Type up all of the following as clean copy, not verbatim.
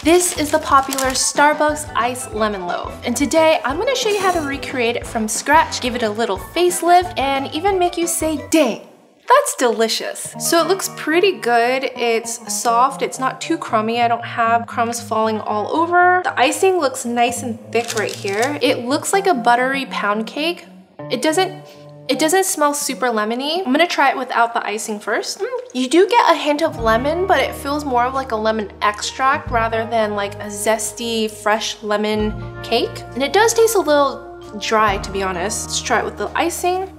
This is the popular Starbucks Iced Lemon Loaf, and today I'm gonna show you how to recreate it from scratch, give it a little facelift, and even make you say, dang, that's delicious. So it looks pretty good. It's soft, it's not too crummy. I don't have crumbs falling all over. The icing looks nice and thick right here. It looks like a buttery pound cake. It doesn't smell super lemony. I'm gonna try it without the icing first. You do get a hint of lemon, but it feels more of like a lemon extract rather than like a zesty, fresh lemon cake. And it does taste a little dry, to be honest. Let's try it with the icing.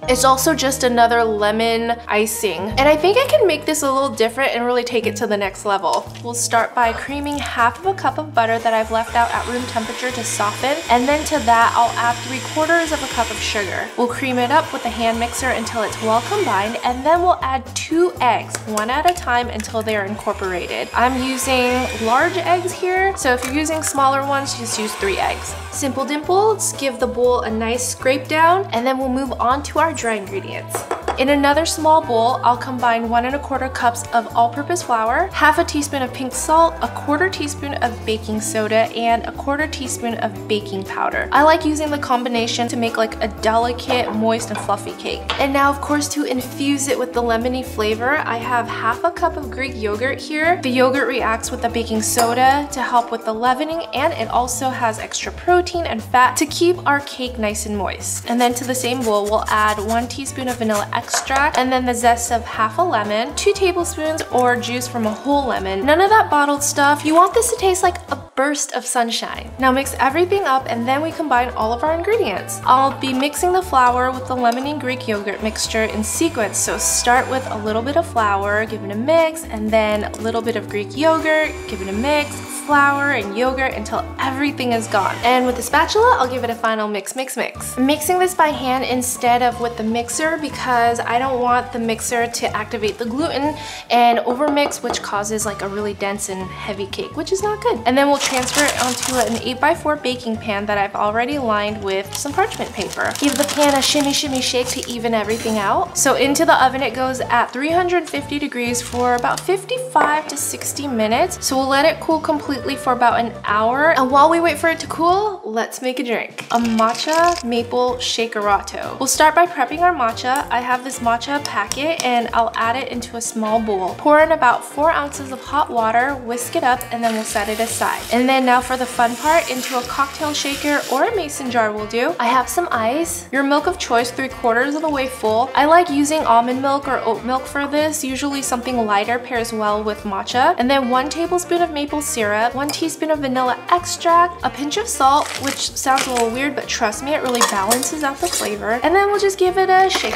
It's also just another lemon icing. And I think I can make this a little different and really take it to the next level. We'll start by creaming half of a cup of butter that I've left out at room temperature to soften. And then to that, I'll add 3/4 of a cup of sugar. We'll cream it up with the hand mixer until it's well combined. And then we'll add 2 eggs, one at a time until they're incorporated. I'm using large eggs here. So if you're using smaller ones, just use 3 eggs. Simple dimple, let's give the bowl a nice scrape down. And then we'll move on to our dry ingredients. In another small bowl, I'll combine 1 1/4 cups of all-purpose flour, half a teaspoon of pink salt, a 1/4 teaspoon of baking soda, and a 1/4 teaspoon of baking powder. I like using the combination to make like a delicate, moist, and fluffy cake. And now, of course, to infuse it with the lemony flavor, I have half a cup of Greek yogurt here. The yogurt reacts with the baking soda to help with the leavening, and it also has extra protein and fat to keep our cake nice and moist. And then to the same bowl, we'll add 1 teaspoon of vanilla extract, and then the zest of half a lemon, 2 tablespoons or juice from a whole lemon. None of that bottled stuff. You want this to taste like a burst of sunshine. Now mix everything up, and then we combine all of our ingredients. I'll be mixing the flour with the lemon and Greek yogurt mixture in sequence. So start with a little bit of flour, give it a mix, and then a little bit of Greek yogurt, give it a mix, flour and yogurt until everything is gone. And with the spatula, I'll give it a final mix. I'm mixing this by hand instead of with the mixer because I don't want the mixer to activate the gluten and overmix, which causes like a really dense and heavy cake, which is not good. And then we'll transfer it onto an 8x4 baking pan that I've already lined with some parchment paper. Give the pan a shimmy shake to even everything out. So into the oven it goes at 350 degrees for about 55 to 60 minutes. So we'll let it cool completely for about an hour. And while we wait for it to cool, let's make a drink. A matcha maple shakerato. We'll start by prepping our matcha. I have this matcha packet and I'll add it into a small bowl. Pour in about 4 ounces of hot water, whisk it up, and then we'll set it aside. And then now for the fun part, into a cocktail shaker or a mason jar will do. I have some ice, your milk of choice 3/4 of the way full. I like using almond milk or oat milk for this. Usually something lighter pairs well with matcha. And then 1 tablespoon of maple syrup, 1 teaspoon of vanilla extract, a pinch of salt, which sounds a little weird, but trust me, it really balances out the flavor. And then we'll just give it a shake.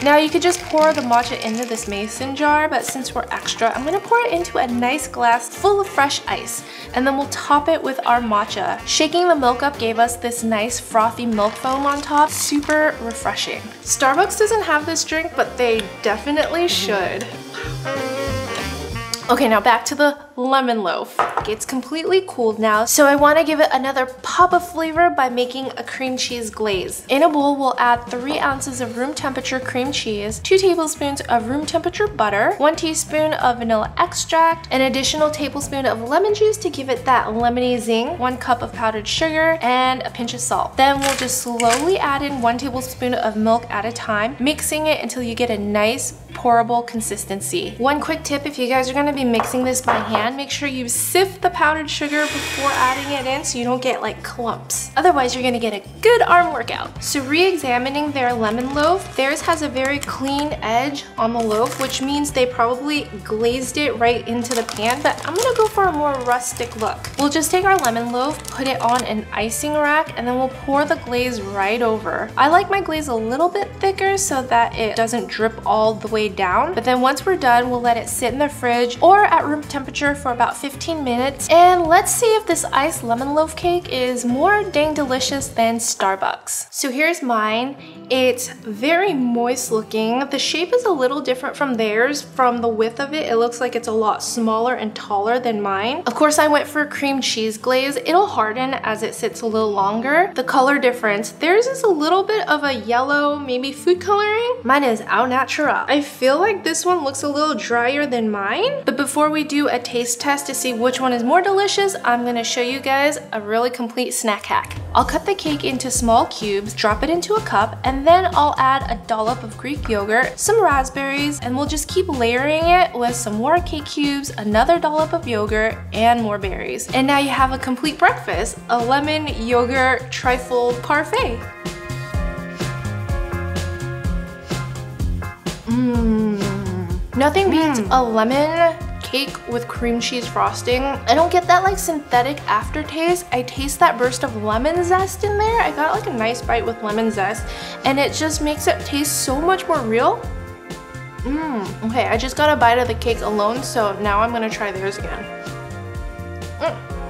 Now you could just pour the matcha into this mason jar, but since we're extra, I'm gonna pour it into a nice glass full of fresh ice. And then we'll top it with our matcha. Shaking the milk up gave us this nice frothy milk foam on top. Super refreshing. Starbucks doesn't have this drink, but they definitely should. Okay, now back to the lemon loaf. It's completely cooled now, so I want to give it another pop of flavor by making a cream cheese glaze. In a bowl, we'll add 3 ounces of room temperature cream cheese, 2 tablespoons of room temperature butter, 1 teaspoon of vanilla extract, an additional tablespoon of lemon juice to give it that lemony zing, 1 cup of powdered sugar, and a pinch of salt. Then we'll just slowly add in 1 tablespoon of milk at a time, mixing it until you get a nice pourable consistency. One quick tip, if you guys are going to be mixing this by hand, make sure you sift the powdered sugar before adding it in so you don't get like clumps. Otherwise, you're gonna get a good arm workout. So re-examining their lemon loaf, theirs has a very clean edge on the loaf, which means they probably glazed it right into the pan, but I'm gonna go for a more rustic look. We'll just take our lemon loaf, put it on an icing rack, and then we'll pour the glaze right over. I like my glaze a little bit thicker so that it doesn't drip all the way down, but then once we're done, we'll let it sit in the fridge or at room temperature for about 15 minutes, and let's see if this iced lemon loaf cake is more dang delicious than Starbucks. So here's mine. It's very moist looking. The shape is a little different from theirs. From the width of it, it looks like it's a lot smaller and taller than mine. Of course, I went for cream cheese glaze. It'll harden as it sits a little longer. The color difference, theirs is a little bit of a yellow, maybe food coloring. Mine is au natural. I feel like this one looks a little drier than mine. But before we do a taste test to see which one is more delicious, I'm gonna show you guys a really complete snack hack. I'll cut the cake into small cubes, drop it into a cup, and then I'll add a dollop of Greek yogurt, some raspberries, and we'll just keep layering it with some more cake cubes, another dollop of yogurt, and more berries. And now you have a complete breakfast, a lemon yogurt trifle parfait. Nothing beats a lemon cake with cream cheese frosting. I don't get that like synthetic aftertaste. I taste that burst of lemon zest in there. I got like a nice bite with lemon zest, and it just makes it taste so much more real. Okay, I just got a bite of the cake alone, so now I'm gonna try theirs again.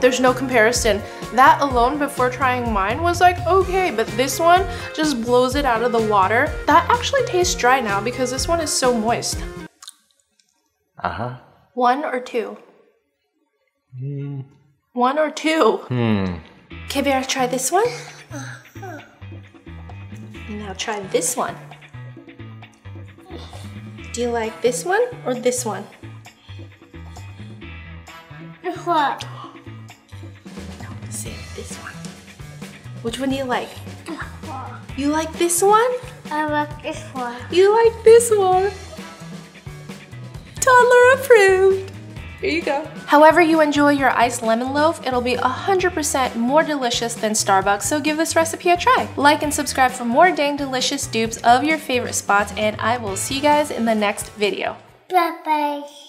There's no comparison. That alone before trying mine was like okay, but this one just blows it out of the water. That actually tastes dry now because this one is so moist. One or two? One or two? Okay, Bear, try this one. Now try this one. Do you like this one or this one? This one. No, say this one. Which one do you like? You like this one? I like this one. You like this one? Toddler approved. Here you go. However you enjoy your iced lemon loaf, it'll be 100% more delicious than Starbucks, so give this recipe a try. Like and subscribe for more dang delicious dupes of your favorite spots, and I will see you guys in the next video. Bye-bye.